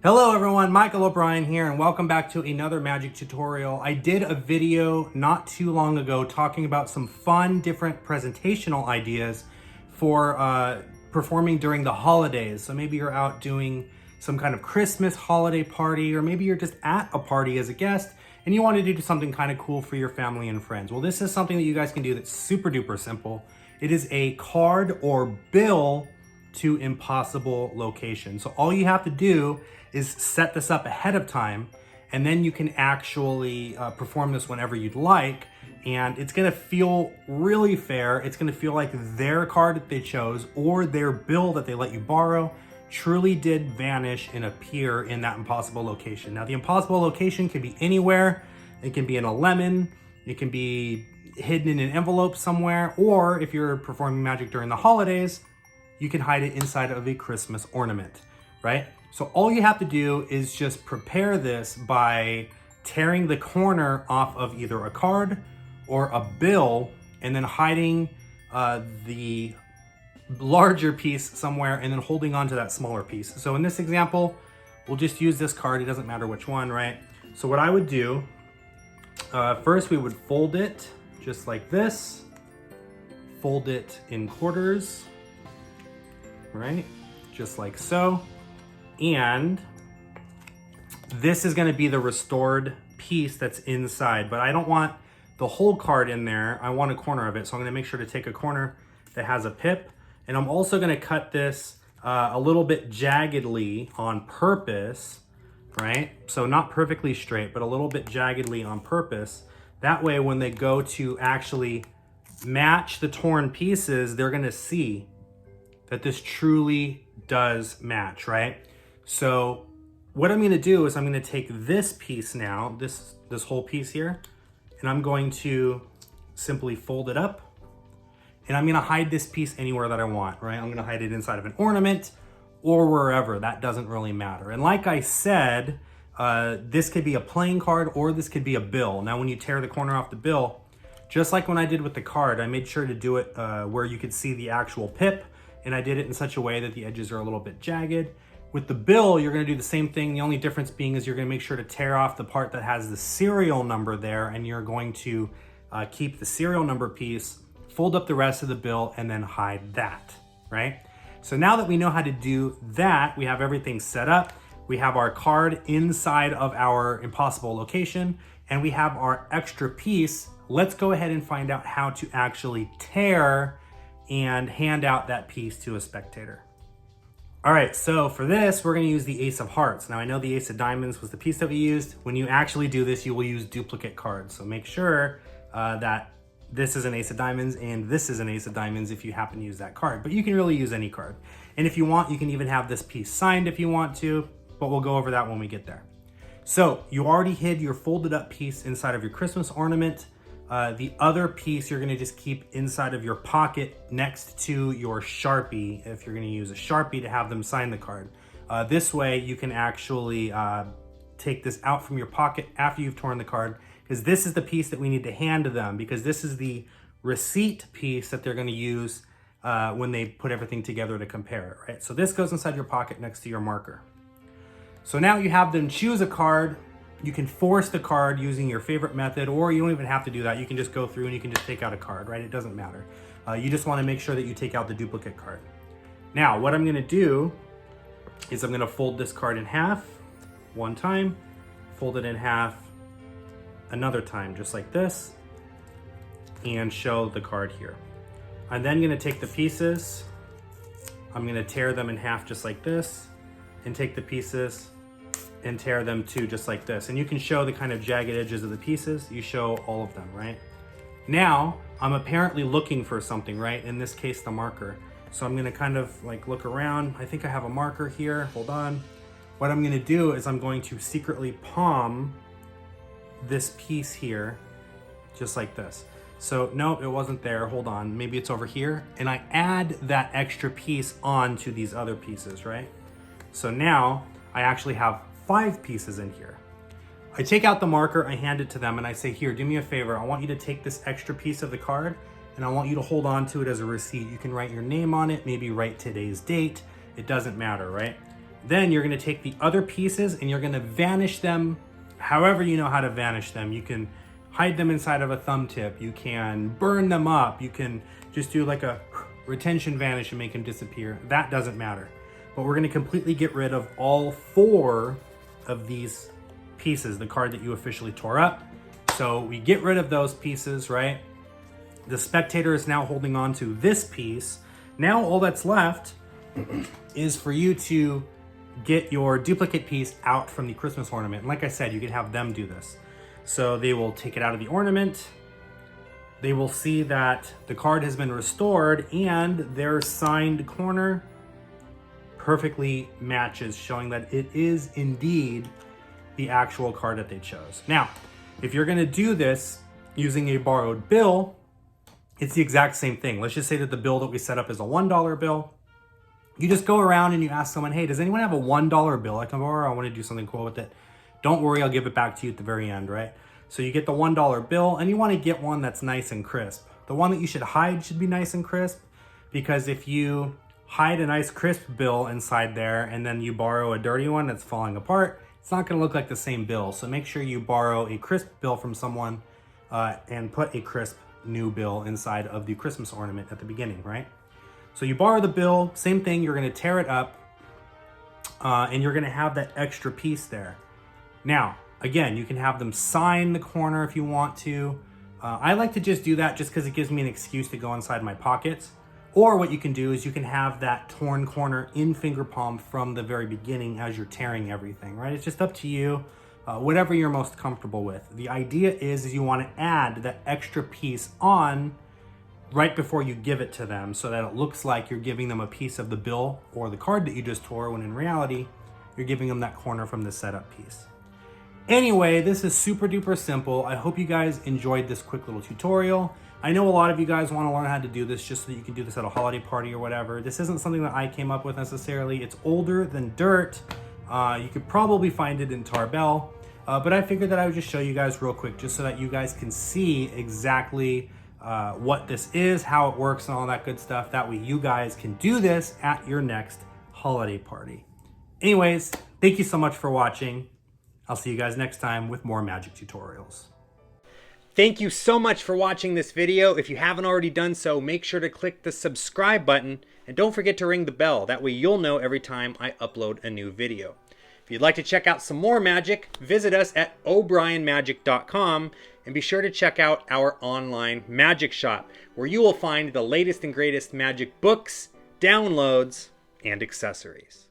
Hello everyone, Michael O'Brien here and welcome back to another magic tutorial. I did a video not too long ago talking about some fun different presentational ideas for performing during the holidays. So maybe you're out doing some kind of Christmas holiday party, or maybe you're just at a party as a guest and you wanted to do something kind of cool for your family and friends. Well, this is something that you guys can do that's super duper simple. It is a card or bill to impossible location. So all you have to do is set this up ahead of time, and then you can actually perform this whenever you'd like, and it's gonna feel really fair. It's gonna feel like their card that they chose or their bill that they let you borrow truly did vanish and appear in that impossible location. Now, the impossible location can be anywhere. It can be in a lemon, it can be hidden in an envelope somewhere, or if you're performing magic during the holidays, you can hide it inside of a Christmas ornament, right? So all you have to do is just prepare this by tearing the corner off of either a card or a bill and then hiding the larger piece somewhere and then holding on to that smaller piece. So in this example, we'll just use this card. It doesn't matter which one, right? So what I would do, first we would fold it just like this, fold it in quarters, right? Just like so. And this is going to be the restored piece that's inside, but I don't want the whole card in there. I want a corner of it. So I'm going to make sure to take a corner that has a pip, and I'm also going to cut this a little bit jaggedly on purpose, right? So not perfectly straight, but a little bit jaggedly on purpose. That way, when they go to actually match the torn pieces, they're going to see that this truly does match, right? So what I'm gonna do is I'm gonna take this piece now, this whole piece here, and I'm going to simply fold it up, and I'm gonna hide this piece anywhere that I want, right? I'm gonna hide it inside of an ornament or wherever. That doesn't really matter. And like I said, this could be a playing card or this could be a bill. Now, when you tear the corner off the bill, just like when I did with the card, I made sure to do it where you could see the actual pip, and I did it in such a way that the edges are a little bit jagged. With the bill, you're gonna do the same thing. The only difference being is you're gonna make sure to tear off the part that has the serial number there, and you're going to keep the serial number piece, fold up the rest of the bill, and then hide that, right? So now that we know how to do that, we have everything set up. We have our card inside of our impossible location, and we have our extra piece. Let's go ahead and find out how to actually tear and hand out that piece to a spectator. All right, so for this, we're gonna use the Ace of Hearts. Now, I know the Ace of Diamonds was the piece that we used. When you actually do this, you will use duplicate cards. So make sure that this is an Ace of Diamonds and this is an Ace of Diamonds if you happen to use that card. But you can really use any card. And if you want, you can even have this piece signed if you want to, but we'll go over that when we get there. So you already hid your folded up piece inside of your Christmas ornament. The other piece you're gonna just keep inside of your pocket next to your Sharpie, if you're gonna use a Sharpie to have them sign the card. This way you can actually take this out from your pocket after you've torn the card, because this is the piece that we need to hand to them, because this is the receipt piece that they're gonna use when they put everything together to compare it, right? So this goes inside your pocket next to your marker. So now you have them choose a card. You can force the card using your favorite method, or you don't even have to do that. You can just go through and you can just take out a card, right? It doesn't matter. You just wanna make sure that you take out the duplicate card. Now, what I'm gonna do is I'm gonna fold this card in half one time, fold it in half another time, just like this, and show the card here. I'm then gonna take the pieces, I'm gonna tear them in half just like this, and take the pieces and tear them too, just like this. And you can show the kind of jagged edges of the pieces. You show all of them, right? Now, I'm apparently looking for something, right? In this case, the marker. So I'm gonna kind of like look around. I think I have a marker here, hold on. What I'm gonna do is I'm going to secretly palm this piece here, just like this. So nope, it wasn't there, hold on. Maybe it's over here. And I add that extra piece on to these other pieces, right? So now I actually have 5 pieces in here. I take out the marker, I hand it to them, and I say, here, do me a favor. I want you to take this extra piece of the card, and I want you to hold on to it as a receipt. You can write your name on it, maybe write today's date. It doesn't matter, right? Then you're gonna take the other pieces and you're gonna vanish them however you know how to vanish them. You can hide them inside of a thumb tip. You can burn them up. You can just do like a retention vanish and make them disappear. That doesn't matter. But we're gonna completely get rid of all 4 of these pieces, the card that you officially tore up. So we get rid of those pieces, right? The spectator is now holding on to this piece. Now all that's left is for you to get your duplicate piece out from the Christmas ornament. And like I said, you can have them do this. So they will take it out of the ornament. They will see that the card has been restored and their signed corner perfectly matches, showing that it is indeed the actual card that they chose. Now, if you're gonna do this using a borrowed bill, it's the exact same thing. Let's just say that the bill that we set up is a $1 bill. You just go around and you ask someone, hey, does anyone have a $1 bill I can borrow? I want to do something cool with it. Don't worry, I'll give it back to you at the very end, right? So you get the $1 bill and you want to get one that's nice and crisp. The one that you should hide should be nice and crisp, because if you hide a nice crisp bill inside there and then you borrow a dirty one that's falling apart, it's not going to look like the same bill. So make sure you borrow a crisp bill from someone and put a crisp new bill inside of the Christmas ornament at the beginning, right? So you borrow the bill, same thing, you're gonna tear it up and you're gonna have that extra piece there. Now, again, you can have them sign the corner if you want to. I like to just do that just because it gives me an excuse to go inside my pockets. Or what you can do is you can have that torn corner in finger palm from the very beginning as you're tearing everything, right? It's just up to you, whatever you're most comfortable with. The idea is you wanna add that extra piece on right before you give it to them so that it looks like you're giving them a piece of the bill or the card that you just tore, when in reality, you're giving them that corner from the setup piece. Anyway, this is super duper simple. I hope you guys enjoyed this quick little tutorial. I know a lot of you guys want to learn how to do this just so that you can do this at a holiday party or whatever. This isn't something that I came up with necessarily. It's older than dirt. You could probably find it in Tarbell, but I figured that I would just show you guys real quick just so that you guys can see exactly what this is, how it works, and all that good stuff. That way you guys can do this at your next holiday party. Anyways, thank you so much for watching. I'll see you guys next time with more magic tutorials. Thank you so much for watching this video. If you haven't already done so, make sure to click the subscribe button and don't forget to ring the bell. That way you'll know every time I upload a new video. If you'd like to check out some more magic, visit us at o'brienmagic.com and be sure to check out our online magic shop, where you will find the latest and greatest magic books, downloads, and accessories.